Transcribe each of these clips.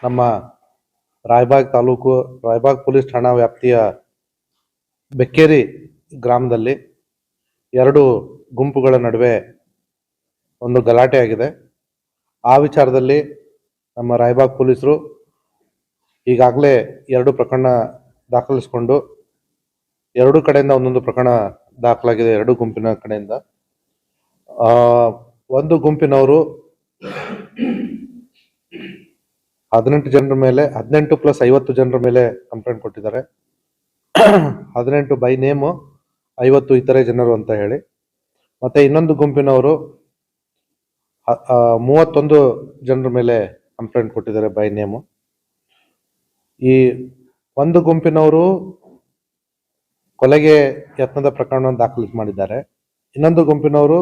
ನಮ್ಮ ರಾಯಬಾಗ್ ತಾಲೂಕು ರಾಯಬಾಗ್ ಪೊಲೀಸ್ ಠಾಣಾ ವ್ಯಾಪ್ತಿಯ ಬೆಕ್ಕೇರಿ ಗ್ರಾಮದಲ್ಲಿ ಎರಡು ಗುಂಪುಗಳ ನಡುವೆ ಒಂದು ಗಲಾಟೆ ಆಗಿದೆ. ಆ ವಿಚಾರದಲ್ಲಿ ನಮ್ಮ ರಾಯಬಾಗ್ ಪೊಲೀಸರು ಈಗಾಗಲೇ ಎರಡು ಪ್ರಕರಣ ದಾಖಲಿಸಿಕೊಂಡು ಎರಡು ಕಡೆಯಿಂದ ಒಂದೊಂದು ಪ್ರಕರಣ ದಾಖಲಾಗಿದೆ. ಎರಡು ಗುಂಪಿನ ಕಡೆಯಿಂದ ಒಂದು ಗುಂಪಿನವರು 18 ಜನರ ಮೇಲೆ 18 + 50 ಜನರ ಮೇಲೆ ಕಂಪ್ಲೇಂಟ್ ಕೊಟ್ಟಿದ್ದಾರೆ. 18 ಬೈ ನೇಮು, 50 ಇತರೆ ಜನರು ಅಂತ ಹೇಳಿ. ಮತ್ತೆ ಇನ್ನೊಂದು ಗುಂಪಿನವರು 31 ಜನರ ಮೇಲೆ ಕಂಪ್ಲೇಂಟ್ ಕೊಟ್ಟಿದ್ದಾರೆ ಬೈ ನೇಮು. ಈ ಒಂದು ಗುಂಪಿನವರು ಕೊಲೆಗೆ ಯತ್ನದ ಪ್ರಕರಣವನ್ನು ದಾಖಲು ಮಾಡಿದ್ದಾರೆ. ಇನ್ನೊಂದು ಗುಂಪಿನವರು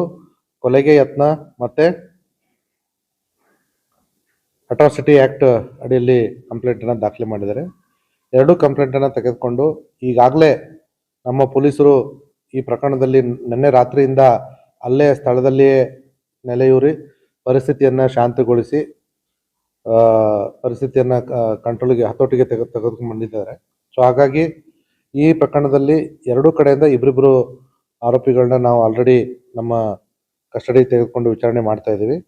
ಕೊಲೆಗೆ ಯತ್ನ ಮತ್ತೆ ಅಟ್ರಾಸಿಟಿ ಆಕ್ಟ್ ಅಡಿಯಲ್ಲಿ ಕಂಪ್ಲೇಂಟ್ ಅನ್ನು ದಾಖಲೆ ಮಾಡಿದ್ದಾರೆ. ಎರಡೂ ಕಂಪ್ಲೇಂಟ್ ಅನ್ನು ತೆಗೆದುಕೊಂಡು ಈಗಾಗಲೇ ನಮ್ಮ ಪೊಲೀಸರು ಈ ಪ್ರಕರಣದಲ್ಲಿ ನಿನ್ನೆ ರಾತ್ರಿಯಿಂದ ಅಲ್ಲೇ ಸ್ಥಳದಲ್ಲಿಯೇ ನೆಲೆಯೂರಿ ಪರಿಸ್ಥಿತಿಯನ್ನು ಶಾಂತಗೊಳಿಸಿ ಪರಿಸ್ಥಿತಿಯನ್ನು ಕಂಟ್ರೋಲ್ಗೆ ಹತೋಟಿಗೆ ತೆಗೆದುಕೊಂಡು ಬಂದಿದ್ದಾರೆ. ಸೊ ಹಾಗಾಗಿ ಈ ಪ್ರಕರಣದಲ್ಲಿ ಎರಡೂ ಕಡೆಯಿಂದ ಇಬ್ಬರಿಬ್ಬರು ಆರೋಪಿಗಳನ್ನ ನಾವು ಆಲ್ರೆಡಿ ನಮ್ಮ ಕಸ್ಟಡಿ ತೆಗೆದುಕೊಂಡು ವಿಚಾರಣೆ ಮಾಡ್ತಾ ಇದ್ದೀವಿ.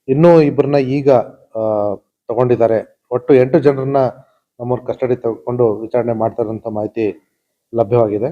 ಇನ್ನೂ ಇಬ್ಬರನ್ನ ಈಗ ತಗೊಂಡಿದ್ದಾರೆ. ಒಟ್ಟು 8 ಜನರನ್ನ ನಮ್ಮ ಕಸ್ಟಡಿ ತೆಗೆದುಕೊಂಡು ವಿಚಾರಣೆ ಮಾಡ್ತಾರಂತ ಮಾಹಿತಿ ಲಭ್ಯವಾಗಿದೆ.